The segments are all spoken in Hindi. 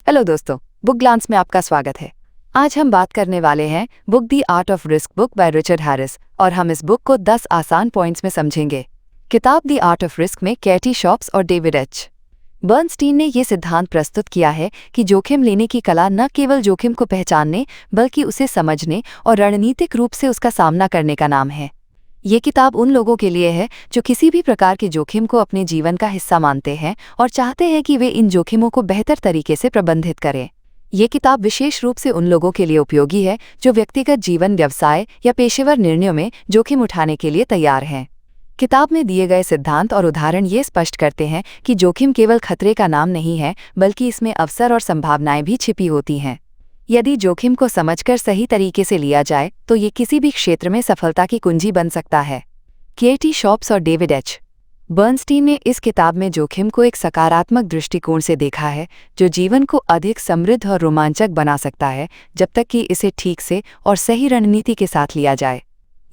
हेलो दोस्तों, बुक ग्लांस में आपका स्वागत है। आज हम बात करने वाले हैं book the art of risk book by Richard Harris और हम इस बुक को 10 आसान पॉइंट्स में समझेंगे। किताब द आर्ट ऑफ रिस्क में कैटी शॉप्स और डेविड एच बर्नस्टीन ने ये सिद्धांत प्रस्तुत किया है कि जोखिम लेने की कला न केवल जोखिम को पहचानने बल्कि उसे समझने और रणनीतिक रूप से उसका सामना करने का नाम है। ये किताब उन लोगों के लिए है जो किसी भी प्रकार के जोखिम को अपने जीवन का हिस्सा मानते हैं और चाहते हैं कि वे इन जोखिमों को बेहतर तरीके से प्रबंधित करें। ये किताब विशेष रूप से उन लोगों के लिए उपयोगी है जो व्यक्तिगत जीवन, व्यवसाय या पेशेवर निर्णयों में जोखिम उठाने के लिए तैयार हैं। किताब में दिए गए सिद्धांत और उदाहरण ये स्पष्ट करते हैं कि जोखिम केवल खतरे का नाम नहीं है, बल्कि इसमें अवसर और संभावनाएं भी छिपी होती हैं। यदि जोखिम को समझकर सही तरीके से लिया जाए तो ये किसी भी क्षेत्र में सफलता की कुंजी बन सकता है। कैटी शॉप्स और डेविड एच बर्नस्टीन ने इस किताब में जोखिम को एक सकारात्मक दृष्टिकोण से देखा है जो जीवन को अधिक समृद्ध और रोमांचक बना सकता है, जब तक कि इसे ठीक से और सही रणनीति के साथ लिया जाए।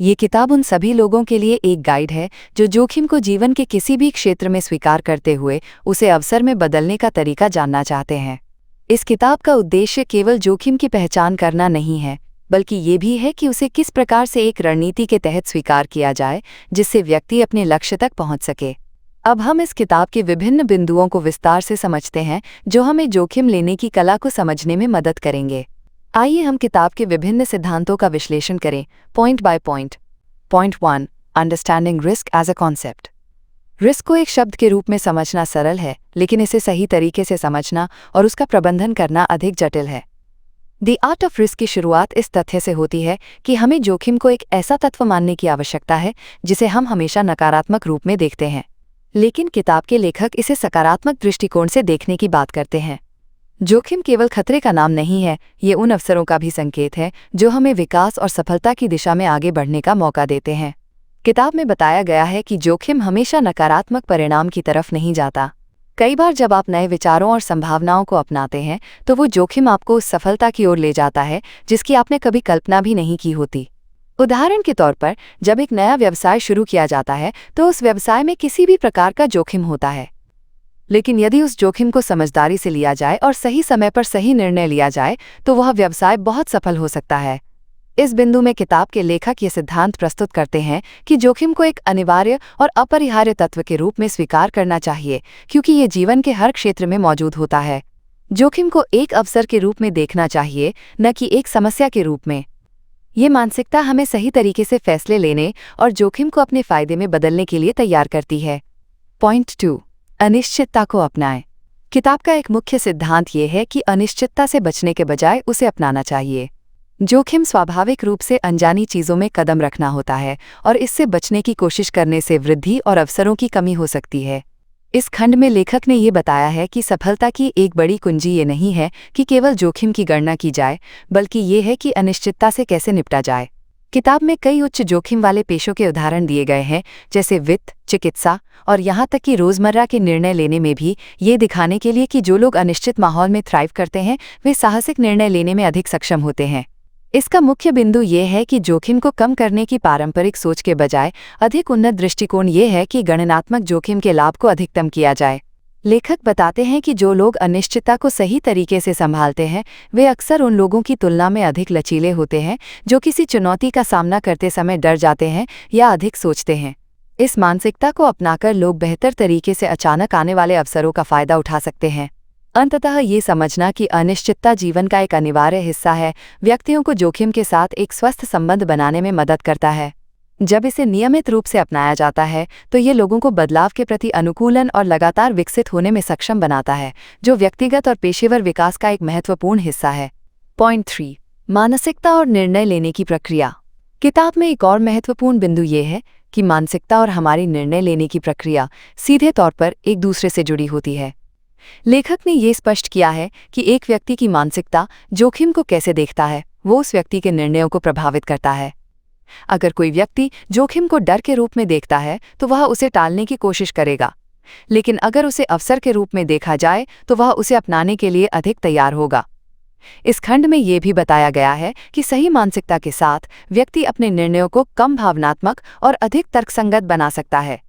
ये किताब उन सभी लोगों के लिए एक गाइड है जो जोखिम को जीवन के किसी भी क्षेत्र में स्वीकार करते हुए उसे अवसर में बदलने का तरीका जानना चाहते हैं। इस किताब का उद्देश्य केवल जोखिम की पहचान करना नहीं है, बल्कि ये भी है कि उसे किस प्रकार से एक रणनीति के तहत स्वीकार किया जाए जिससे व्यक्ति अपने लक्ष्य तक पहुंच सके। अब हम इस किताब के विभिन्न बिंदुओं को विस्तार से समझते हैं जो हमें जोखिम लेने की कला को समझने में मदद करेंगे। आइए हम किताब के विभिन्न सिद्धांतों का विश्लेषण करें, point by point. Point 1, understanding risk as a concept. Risk को एक शब्द के रूप में समझना सरल है, लेकिन इसे सही तरीके से समझना और उसका प्रबंधन करना अधिक जटिल है। द आर्ट ऑफ रिस्क की शुरुआत इस तथ्य से होती है कि हमें जोखिम को एक ऐसा तत्व मानने की आवश्यकता है जिसे हम हमेशा नकारात्मक रूप में देखते हैं, लेकिन किताब के लेखक इसे सकारात्मक दृष्टिकोण से देखने की बात करते हैं। जोखिम केवल खतरे का नाम नहीं है, ये उन अवसरों का भी संकेत है जो हमें विकास और सफलता की दिशा में आगे बढ़ने का मौका देते हैं। किताब में बताया गया है कि जोखिम हमेशा नकारात्मक परिणाम की तरफ नहीं जाता। कई बार जब आप नए विचारों और संभावनाओं को अपनाते हैं तो वो जोखिम आपको उस सफलता की ओर ले जाता है जिसकी आपने कभी कल्पना भी नहीं की होती। उदाहरण के तौर पर, जब एक नया व्यवसाय शुरू किया जाता है तो उस व्यवसाय में किसी भी प्रकार का जोखिम होता है, लेकिन यदि उस जोखिम को समझदारी से लिया जाए और सही समय पर सही निर्णय लिया जाए तो वह व्यवसाय बहुत सफल हो सकता है। इस बिंदु में किताब के लेखक ये सिद्धांत प्रस्तुत करते हैं कि जोखिम को एक अनिवार्य और अपरिहार्य तत्व के रूप में स्वीकार करना चाहिए, क्योंकि ये जीवन के हर क्षेत्र में मौजूद होता है। जोखिम को एक अवसर के रूप में देखना चाहिए, न कि एक समस्या के रूप में। ये मानसिकता हमें सही तरीके से फैसले लेने और जोखिम को अपने फायदे में बदलने के लिए तैयार करती है। पॉइंट 2, अनिश्चितता को अपनाएं। किताब का एक मुख्य सिद्धांत ये है कि अनिश्चितता से बचने के बजाय उसे अपनाना चाहिए। जोखिम स्वाभाविक रूप से अनजानी चीजों में कदम रखना होता है और इससे बचने की कोशिश करने से वृद्धि और अवसरों की कमी हो सकती है। इस खंड में लेखक ने ये बताया है कि सफलता की एक बड़ी कुंजी ये नहीं है कि केवल जोखिम की गणना की जाए, बल्कि ये है कि अनिश्चितता से कैसे निपटा जाए। किताब में कई उच्च जोखिम वाले पेशों के उदाहरण दिए गए हैं, जैसे वित्त, चिकित्सा और यहाँ तक कि रोजमर्रा के निर्णय लेने में भी, ये दिखाने के लिए कि जो लोग अनिश्चित माहौल में थ्राइव करते हैं वे साहसिक निर्णय लेने में अधिक सक्षम होते हैं। इसका मुख्य बिंदु ये है कि जोखिम को कम करने की पारंपरिक सोच के बजाय अधिक उन्नत दृष्टिकोण ये है कि गणनात्मक जोखिम के लाभ को अधिकतम किया जाए। लेखक बताते हैं कि जो लोग अनिश्चितता को सही तरीके से संभालते हैं वे अक्सर उन लोगों की तुलना में अधिक लचीले होते हैं जो किसी चुनौती का सामना करते समय डर जाते हैं या अधिक सोचते हैं। इस मानसिकता को अपनाकर लोग बेहतर तरीके से अचानक आने वाले अवसरों का फायदा उठा सकते हैं। अंततः ये समझना कि अनिश्चितता जीवन का एक अनिवार्य हिस्सा है, व्यक्तियों को जोखिम के साथ एक स्वस्थ संबंध बनाने में मदद करता है। जब इसे नियमित रूप से अपनाया जाता है तो ये लोगों को बदलाव के प्रति अनुकूलन और लगातार विकसित होने में सक्षम बनाता है, जो व्यक्तिगत और पेशेवर विकास का एक महत्वपूर्ण हिस्सा है। पॉइंट 3, मानसिकता और निर्णय लेने की प्रक्रिया। किताब में एक और महत्वपूर्ण बिंदु ये है कि मानसिकता और हमारी निर्णय लेने की प्रक्रिया सीधे तौर पर एक दूसरे से जुड़ी होती है। लेखक ने ये स्पष्ट किया है कि एक व्यक्ति की मानसिकता जोखिम को कैसे देखता है वो उस व्यक्ति के निर्णयों को प्रभावित करता है। अगर कोई व्यक्ति जोखिम को डर के रूप में देखता है तो वह उसे टालने की कोशिश करेगा, लेकिन अगर उसे अवसर के रूप में देखा जाए तो वह उसे अपनाने के लिए अधिक तैयार होगा। इस खंड में ये भी बताया गया है कि सही मानसिकता के साथ व्यक्ति अपने निर्णयों को कम भावनात्मक और अधिक तर्कसंगत बना सकता है।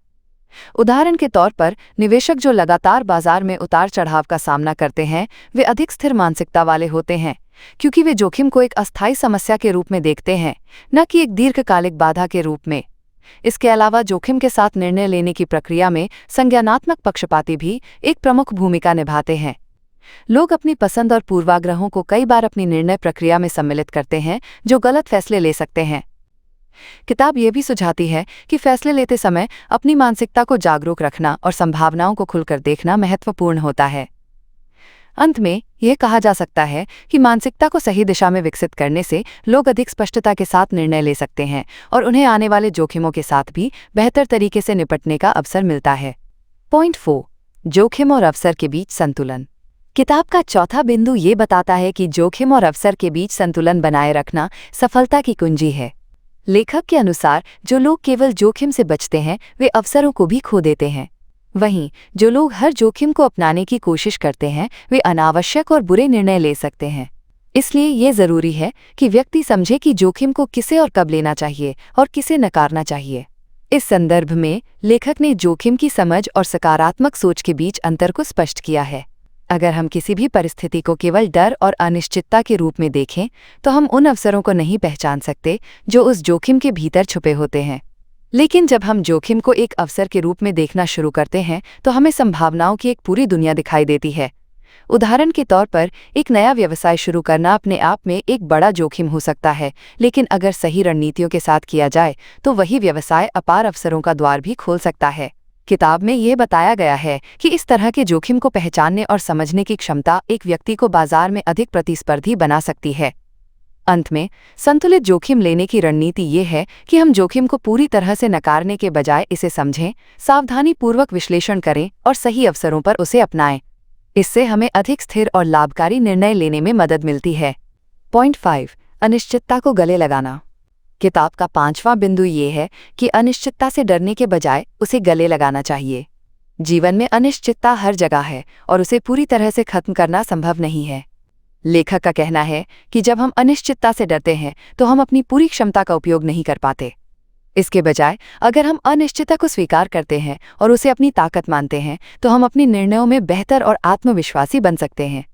उदाहरण के तौर पर निवेशक जो लगातार बाजार में उतार चढ़ाव का सामना करते हैं, वे अधिक स्थिर मानसिकता वाले होते हैं, क्योंकि वे जोखिम को एक अस्थायी समस्या के रूप में देखते हैं, न कि एक दीर्घकालिक बाधा के रूप में। इसके अलावा जोखिम के साथ निर्णय लेने की प्रक्रिया में संज्ञानात्मक पक्षपाती भी एक प्रमुख भूमिका निभाते हैं। लोग अपनी पसंद और पूर्वाग्रहों को कई बार अपनी निर्णय प्रक्रिया में सम्मिलित करते हैं, जो गलत फैसले ले सकते हैं। किताब ये भी सुझाती है कि फैसले लेते समय अपनी मानसिकता को जागरूक रखना और संभावनाओं को खुलकर देखना महत्वपूर्ण होता है। अंत में यह कहा जा सकता है कि मानसिकता को सही दिशा में विकसित करने से लोग अधिक स्पष्टता के साथ निर्णय ले सकते हैं और उन्हें आने वाले जोखिमों के साथ भी बेहतर तरीके से निपटने का अवसर मिलता है। पॉइंट 4, जोखिम और अवसर के बीच संतुलन। किताब का चौथा बिंदु ये बताता है कि जोखिम और अवसर के बीच संतुलन बनाए रखना सफलता की कुंजी है। लेखक के अनुसार जो लोग केवल जोखिम से बचते हैं, वे अवसरों को भी खो देते हैं। वहीं जो लोग हर जोखिम को अपनाने की कोशिश करते हैं, वे अनावश्यक और बुरे निर्णय ले सकते हैं। इसलिए ये जरूरी है कि व्यक्ति समझे कि जोखिम को किसे और कब लेना चाहिए और किसे नकारना चाहिए। इस संदर्भ में लेखक ने जोखिम की समझ और सकारात्मक सोच के बीच अंतर को स्पष्ट किया है। अगर हम किसी भी परिस्थिति को केवल डर और अनिश्चितता के रूप में देखें, तो हम उन अवसरों को नहीं पहचान सकते जो उस जोखिम के भीतर छुपे होते हैं। लेकिन जब हम जोखिम को एक अवसर के रूप में देखना शुरू करते हैं, तो हमें संभावनाओं की एक पूरी दुनिया दिखाई देती है। उदाहरण के तौर पर एक नया व्यवसाय शुरू करना अपने आप में एक बड़ा जोखिम हो सकता है, लेकिन अगर सही रणनीतियों के साथ किया जाए तो वही व्यवसाय अपार अवसरों का द्वार भी खोल सकता है। किताब में ये बताया गया है कि इस तरह के जोखिम को पहचानने और समझने की क्षमता एक व्यक्ति को बाजार में अधिक प्रतिस्पर्धी बना सकती है। अंत में संतुलित जोखिम लेने की रणनीति ये है कि हम जोखिम को पूरी तरह से नकारने के बजाय इसे समझें, सावधानीपूर्वक विश्लेषण करें और सही अवसरों पर उसे अपनाएं। इससे हमें अधिक स्थिर और लाभकारी निर्णय लेने में मदद मिलती है। पॉइंट 5, अनिश्चितता को गले लगाना। किताब का 5वां बिंदु ये है कि अनिश्चितता से डरने के बजाय उसे गले लगाना चाहिए। जीवन में अनिश्चितता हर जगह है और उसे पूरी तरह से खत्म करना संभव नहीं है। लेखक का कहना है कि जब हम अनिश्चितता से डरते हैं तो हम अपनी पूरी क्षमता का उपयोग नहीं कर पाते। इसके बजाय अगर हम अनिश्चितता को स्वीकार करते हैं और उसे अपनी ताकत मानते हैं, तो हम अपने निर्णयों में बेहतर और आत्मविश्वासी बन सकते हैं।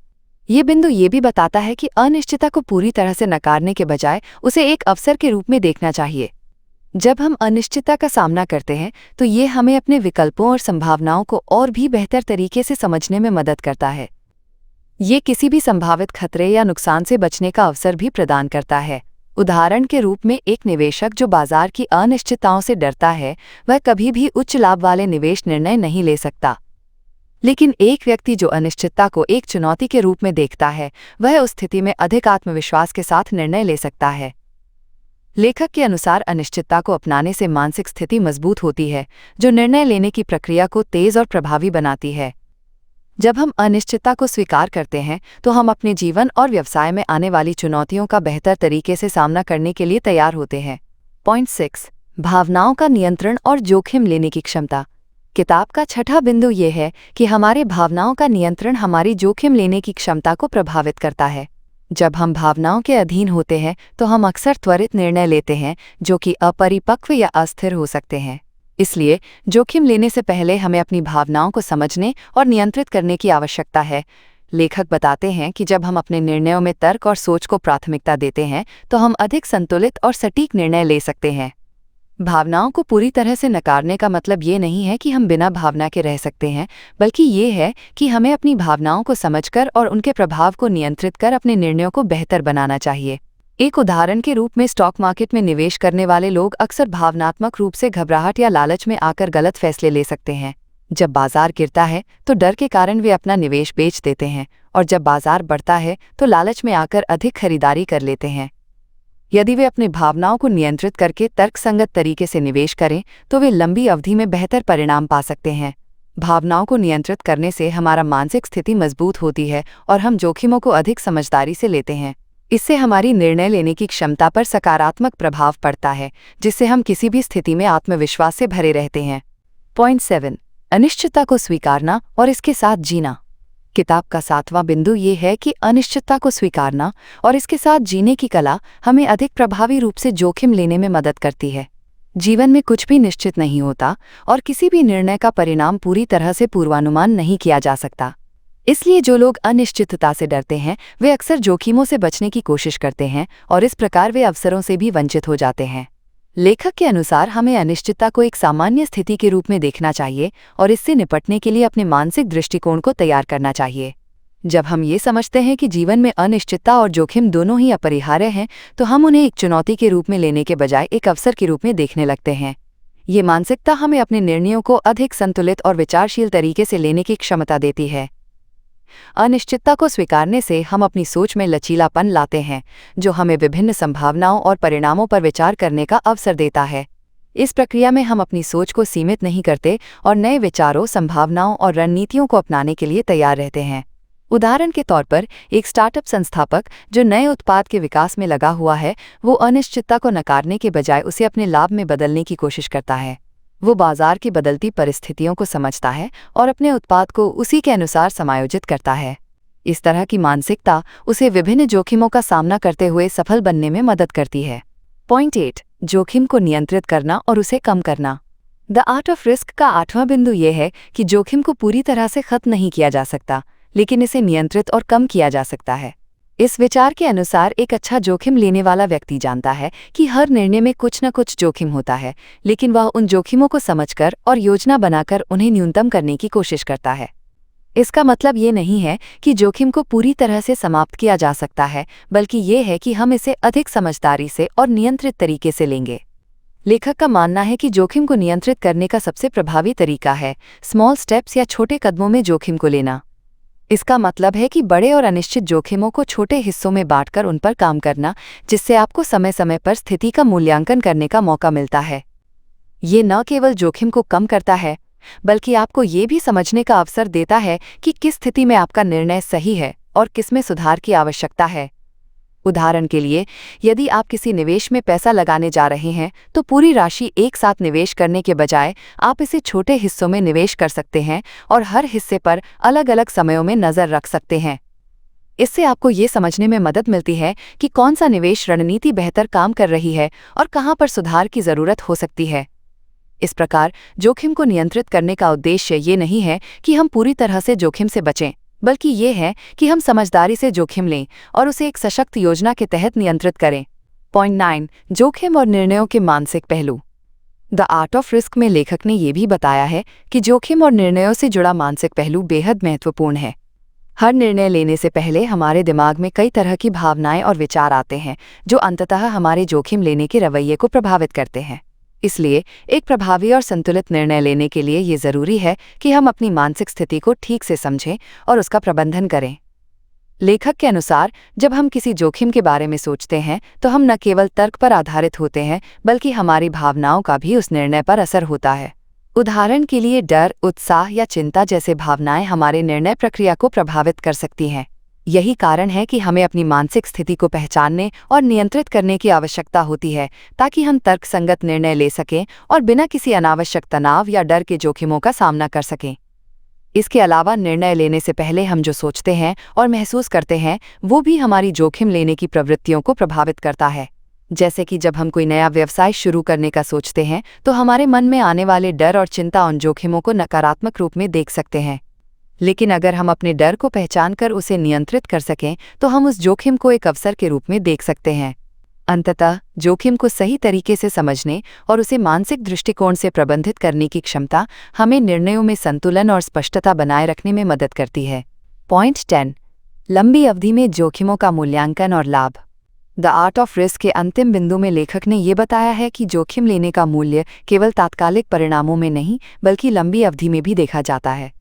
ये बिंदु ये भी बताता है कि अनिश्चितता को पूरी तरह से नकारने के बजाय उसे एक अवसर के रूप में देखना चाहिए। जब हम अनिश्चितता का सामना करते हैं, तो ये हमें अपने विकल्पों और संभावनाओं को और भी बेहतर तरीके से समझने में मदद करता है। ये किसी भी संभावित खतरे या नुकसान से बचने का अवसर भी प्रदान करता है। उदाहरण के रूप में एक निवेशक जो बाजार की अनिश्चितताओं से डरता है, वह कभी भी उच्च लाभ वाले निवेश निर्णय नहीं ले सकता। लेकिन एक व्यक्ति जो अनिश्चितता को एक चुनौती के रूप में देखता है, वह उस स्थिति में अधिक आत्मविश्वास के साथ निर्णय ले सकता है। लेखक के अनुसार अनिश्चितता को अपनाने से मानसिक स्थिति मजबूत होती है, जो निर्णय लेने की प्रक्रिया को तेज और प्रभावी बनाती है। जब हम अनिश्चितता को स्वीकार करते हैं, तो हम अपने जीवन और व्यवसाय में आने वाली चुनौतियों का बेहतर तरीके से सामना करने के लिए तैयार होते हैं। पॉइंट 6, भावनाओं का नियंत्रण और जोखिम लेने की क्षमता। किताब का 6वां बिंदु ये है कि हमारे भावनाओं का नियंत्रण हमारी जोखिम लेने की क्षमता को प्रभावित करता है। जब हम भावनाओं के अधीन होते हैं, तो हम अक्सर त्वरित निर्णय लेते हैं, जो कि अपरिपक्व या अस्थिर हो सकते हैं। इसलिए जोखिम लेने से पहले हमें अपनी भावनाओं को समझने और नियंत्रित करने की आवश्यकता है। लेखक बताते हैं कि जब हम अपने निर्णयों में तर्क और सोच को प्राथमिकता देते हैं, तो हम अधिक संतुलित और सटीक निर्णय ले सकते हैं। भावनाओं को पूरी तरह से नकारने का मतलब ये नहीं है कि हम बिना भावना के रह सकते हैं, बल्कि ये है कि हमें अपनी भावनाओं को समझकर और उनके प्रभाव को नियंत्रित कर अपने निर्णयों को बेहतर बनाना चाहिए। एक उदाहरण के रूप में स्टॉक मार्केट में निवेश करने वाले लोग अक्सर भावनात्मक रूप से घबराहट या लालच में आकर गलत फैसले ले सकते हैं। जब बाजार गिरता है तो डर के कारण वे अपना निवेश बेच देते हैं, और जब बाजार बढ़ता है तो लालच में आकर अधिक खरीदारी कर लेते हैं। यदि वे अपनी भावनाओं को नियंत्रित करके तर्कसंगत तरीके से निवेश करें, तो वे लंबी अवधि में बेहतर परिणाम पा सकते हैं। भावनाओं को नियंत्रित करने से हमारा मानसिक स्थिति मजबूत होती है और हम जोखिमों को अधिक समझदारी से लेते हैं। इससे हमारी निर्णय लेने की क्षमता पर सकारात्मक प्रभाव पड़ता है, जिससे हम किसी भी स्थिति में आत्मविश्वास से भरे रहते हैं। पॉइंट 7, अनिश्चितता को स्वीकारना और इसके साथ जीना। किताब का 7वां बिंदु ये है कि अनिश्चितता को स्वीकारना और इसके साथ जीने की कला हमें अधिक प्रभावी रूप से जोखिम लेने में मदद करती है। जीवन में कुछ भी निश्चित नहीं होता और किसी भी निर्णय का परिणाम पूरी तरह से पूर्वानुमान नहीं किया जा सकता। इसलिए जो लोग अनिश्चितता से डरते हैं वे अक्सर जोखिमों से बचने की कोशिश करते हैं और इस प्रकार वे अवसरों से भी वंचित हो जाते हैं। लेखक के अनुसार हमें अनिश्चितता को एक सामान्य स्थिति के रूप में देखना चाहिए और इससे निपटने के लिए अपने मानसिक दृष्टिकोण को तैयार करना चाहिए। जब हम ये समझते हैं कि जीवन में अनिश्चितता और जोखिम दोनों ही अपरिहार्य हैं, तो हम उन्हें एक चुनौती के रूप में लेने के बजाय एक अवसर के रूप में देखने लगते हैं। ये मानसिकता हमें अपने निर्णयों को अधिक संतुलित और विचारशील तरीके से लेने की क्षमता देती है। अनिश्चितता को स्वीकारने से हम अपनी सोच में लचीलापन लाते हैं, जो हमें विभिन्न संभावनाओं और परिणामों पर विचार करने का अवसर देता है। इस प्रक्रिया में हम अपनी सोच को सीमित नहीं करते और नए विचारों, संभावनाओं और रणनीतियों को अपनाने के लिए तैयार रहते हैं। उदाहरण के तौर पर एक स्टार्टअप संस्थापक जो नए उत्पाद के विकास में लगा हुआ है, वो अनिश्चितता को नकारने के बजाय उसे अपने लाभ में बदलने की कोशिश करता है। वो बाजार की बदलती परिस्थितियों को समझता है और अपने उत्पाद को उसी के अनुसार समायोजित करता है। इस तरह की मानसिकता उसे विभिन्न जोखिमों का सामना करते हुए सफल बनने में मदद करती है। पॉइंट 8, जोखिम को नियंत्रित करना और उसे कम करना। द आर्ट ऑफ रिस्क का 8वां बिंदु यह है कि जोखिम को पूरी तरह से खत्म नहीं किया जा सकता, लेकिन इसे नियंत्रित और कम किया जा सकता है। इस विचार के अनुसार एक अच्छा जोखिम लेने वाला व्यक्ति जानता है कि हर निर्णय में कुछ न कुछ जोखिम होता है, लेकिन वह उन जोखिमों को समझकर और योजना बनाकर उन्हें न्यूनतम करने की कोशिश करता है। इसका मतलब ये नहीं है कि जोखिम को पूरी तरह से समाप्त किया जा सकता है, बल्कि ये है कि हम इसे अधिक समझदारी से और नियंत्रित तरीके से लेंगे। लेखक का मानना है कि जोखिम को नियंत्रित करने का सबसे प्रभावी तरीका है स्मॉल स्टेप्स या छोटे कदमों में जोखिम को लेना। इसका मतलब है कि बड़े और अनिश्चित जोखिमों को छोटे हिस्सों में बांटकर उन पर काम करना, जिससे आपको समय समय पर स्थिति का मूल्यांकन करने का मौका मिलता है। ये न केवल जोखिम को कम करता है, बल्कि आपको ये भी समझने का अवसर देता है कि किस स्थिति में आपका निर्णय सही है और किसमें सुधार की आवश्यकता है। उदाहरण के लिए, यदि आप किसी निवेश में पैसा लगाने जा रहे हैं, तो पूरी राशि एक साथ निवेश करने के बजाय आप इसे छोटे हिस्सों में निवेश कर सकते हैं और हर हिस्से पर अलग अलग समयों में नज़र रख सकते हैं। इससे आपको ये समझने में मदद मिलती है कि कौन सा निवेश रणनीति बेहतर काम कर रही है और कहाँ पर सुधार की ज़रूरत हो सकती है। इस प्रकार जोखिम को नियंत्रित करने का उद्देश्य ये नहीं है कि हम पूरी तरह से जोखिम से बचें, बल्कि ये है कि हम समझदारी से जोखिम लें और उसे एक सशक्त योजना के तहत नियंत्रित करें। पॉइंट 9, जोखिम और निर्णयों के मानसिक पहलू। द आर्ट ऑफ रिस्क में लेखक ने यह भी बताया है कि जोखिम और निर्णयों से जुड़ा मानसिक पहलू बेहद महत्वपूर्ण है। हर निर्णय लेने से पहले हमारे दिमाग में कई तरह की भावनाएं और विचार आते हैं, जो अंततः हमारे जोखिम लेने के रवैये को प्रभावित करते हैं। इसलिए एक प्रभावी और संतुलित निर्णय लेने के लिए ये ज़रूरी है कि हम अपनी मानसिक स्थिति को ठीक से समझें और उसका प्रबंधन करें। लेखक के अनुसार जब हम किसी जोखिम के बारे में सोचते हैं, तो हम न केवल तर्क पर आधारित होते हैं, बल्कि हमारी भावनाओं का भी उस निर्णय पर असर होता है। उदाहरण के लिए डर, उत्साह या चिंता जैसे भावनाएं हमारे निर्णय प्रक्रिया को प्रभावित कर सकती हैं। यही कारण है कि हमें अपनी मानसिक स्थिति को पहचानने और नियंत्रित करने की आवश्यकता होती है, ताकि हम तर्कसंगत निर्णय ले सकें और बिना किसी अनावश्यक तनाव या डर के जोखिमों का सामना कर सकें। इसके अलावा निर्णय लेने से पहले हम जो सोचते हैं और महसूस करते हैं, वो भी हमारी जोखिम लेने की प्रवृत्तियों को प्रभावित करता है। जैसे कि जब हम कोई नया व्यवसाय शुरू करने का सोचते हैं, तो हमारे मन में आने वाले डर और चिंता उन जोखिमों को नकारात्मक रूप में देख सकते हैं। लेकिन अगर हम अपने डर को पहचानकर उसे नियंत्रित कर सकें, तो हम उस जोखिम को एक अवसर के रूप में देख सकते हैं। अंततः जोखिम को सही तरीके से समझने और उसे मानसिक दृष्टिकोण से प्रबंधित करने की क्षमता हमें निर्णयों में संतुलन और स्पष्टता बनाए रखने में मदद करती है। पॉइंट 10, लंबी अवधि में जोखिमों का मूल्यांकन और लाभ। द आर्ट ऑफ रिस्क के अंतिम बिंदु में लेखक ने ये बताया है कि जोखिम लेने का मूल्य केवल तात्कालिक परिणामों में नहीं, बल्कि लंबी अवधि में भी देखा जाता है।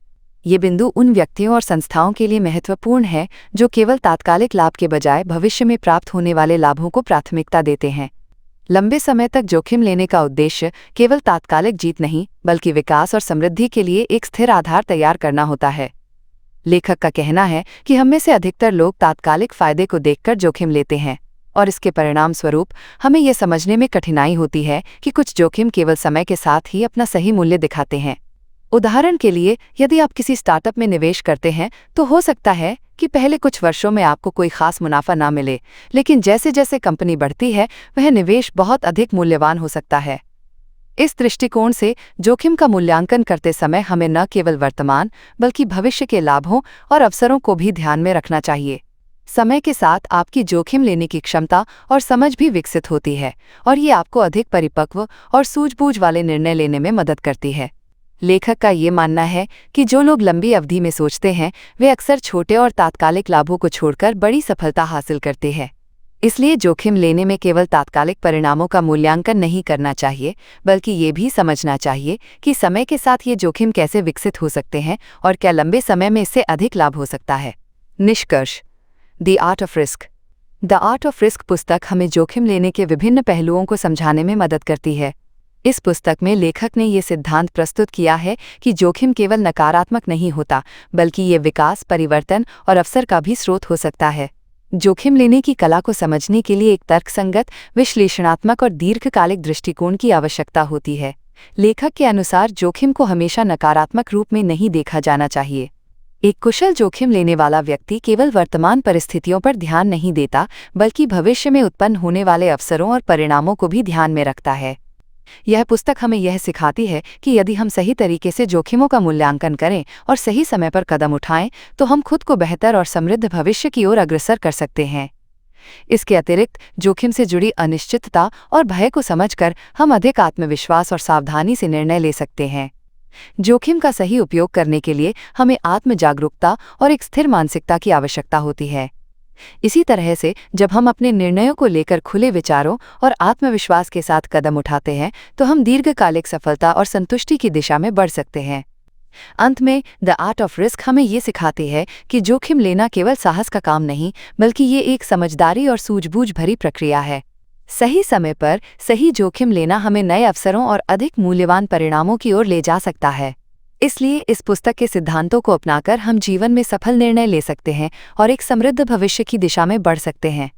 ये बिंदु उन व्यक्तियों और संस्थाओं के लिए महत्वपूर्ण है जो केवल तात्कालिक लाभ के बजाय भविष्य में प्राप्त होने वाले लाभों को प्राथमिकता देते हैं। लंबे समय तक जोखिम लेने का उद्देश्य केवल तात्कालिक जीत नहीं, बल्कि विकास और समृद्धि के लिए एक स्थिर आधार तैयार करना होता है। लेखक का कहना है कि हम में से अधिकतर लोग तात्कालिक फायदे को देखकर जोखिम लेते हैं, और इसके परिणाम स्वरूप हमें यह समझने में कठिनाई होती है कि कुछ जोखिम केवल समय के साथ ही अपना सही मूल्य दिखाते हैं। उदाहरण के लिए, यदि आप किसी स्टार्टअप में निवेश करते हैं, तो हो सकता है कि पहले कुछ वर्षों में आपको कोई खास मुनाफा ना मिले, लेकिन जैसे जैसे कंपनी बढ़ती है, वह निवेश बहुत अधिक मूल्यवान हो सकता है। इस दृष्टिकोण से जोखिम का मूल्यांकन करते समय हमें न केवल वर्तमान बल्कि भविष्य के लाभों और अवसरों को भी ध्यान में रखना चाहिए। समय के साथ आपकी जोखिम लेने की क्षमता और समझ भी विकसित होती है और ये आपको अधिक परिपक्व और सूझबूझ वाले निर्णय लेने में मदद करती है। लेखक का ये मानना है कि जो लोग लंबी अवधि में सोचते हैं वे अक्सर छोटे और तात्कालिक लाभों को छोड़कर बड़ी सफलता हासिल करते हैं। इसलिए जोखिम लेने में केवल तात्कालिक परिणामों का मूल्यांकन नहीं करना चाहिए, बल्कि ये भी समझना चाहिए कि समय के साथ ये जोखिम कैसे विकसित हो सकते हैं और क्या लंबे समय में इससे अधिक लाभ हो सकता है। निष्कर्ष: the art of risk. The art of risk पुस्तक हमें जोखिम लेने के विभिन्न पहलुओं को समझाने में मदद करती है। इस पुस्तक में लेखक ने ये सिद्धांत प्रस्तुत किया है कि जोखिम केवल नकारात्मक नहीं होता, बल्कि ये विकास, परिवर्तन और अवसर का भी स्रोत हो सकता है। जोखिम लेने की कला को समझने के लिए एक तर्कसंगत, विश्लेषणात्मक और दीर्घकालिक दृष्टिकोण की आवश्यकता होती है। लेखक के अनुसार जोखिम को हमेशा नकारात्मक रूप में नहीं देखा जाना चाहिए। एक कुशल जोखिम लेने वाला व्यक्ति केवल वर्तमान परिस्थितियों पर ध्यान नहीं देता, बल्कि भविष्य में उत्पन्न होने वाले अवसरों और परिणामों को भी ध्यान में रखता है। यह पुस्तक हमें यह सिखाती है कि यदि हम सही तरीके से जोखिमों का मूल्यांकन करें और सही समय पर कदम उठाएं, तो हम खुद को बेहतर और समृद्ध भविष्य की ओर अग्रसर कर सकते हैं। इसके अतिरिक्त जोखिम से जुड़ी अनिश्चितता और भय को समझकर हम अधिक आत्मविश्वास और सावधानी से निर्णय ले सकते हैं। जोखिम का सही उपयोग करने के लिए हमें आत्म जागरूकता और एक स्थिर मानसिकता की आवश्यकता होती है। इसी तरह से जब हम अपने निर्णयों को लेकर खुले विचारों और आत्मविश्वास के साथ कदम उठाते हैं, तो हम दीर्घकालिक सफलता और संतुष्टि की दिशा में बढ़ सकते हैं। अंत में द आर्ट ऑफ रिस्क हमें ये सिखाती है कि जोखिम लेना केवल साहस का काम नहीं, बल्कि ये एक समझदारी और सूझबूझ भरी प्रक्रिया है। सही समय पर सही जोखिम लेना हमें नए अवसरों और अधिक मूल्यवान परिणामों की ओर ले जा सकता है। इसलिए इस पुस्तक के सिद्धांतों को अपनाकर हम जीवन में सफल निर्णय ले सकते हैं और एक समृद्ध भविष्य की दिशा में बढ़ सकते हैं।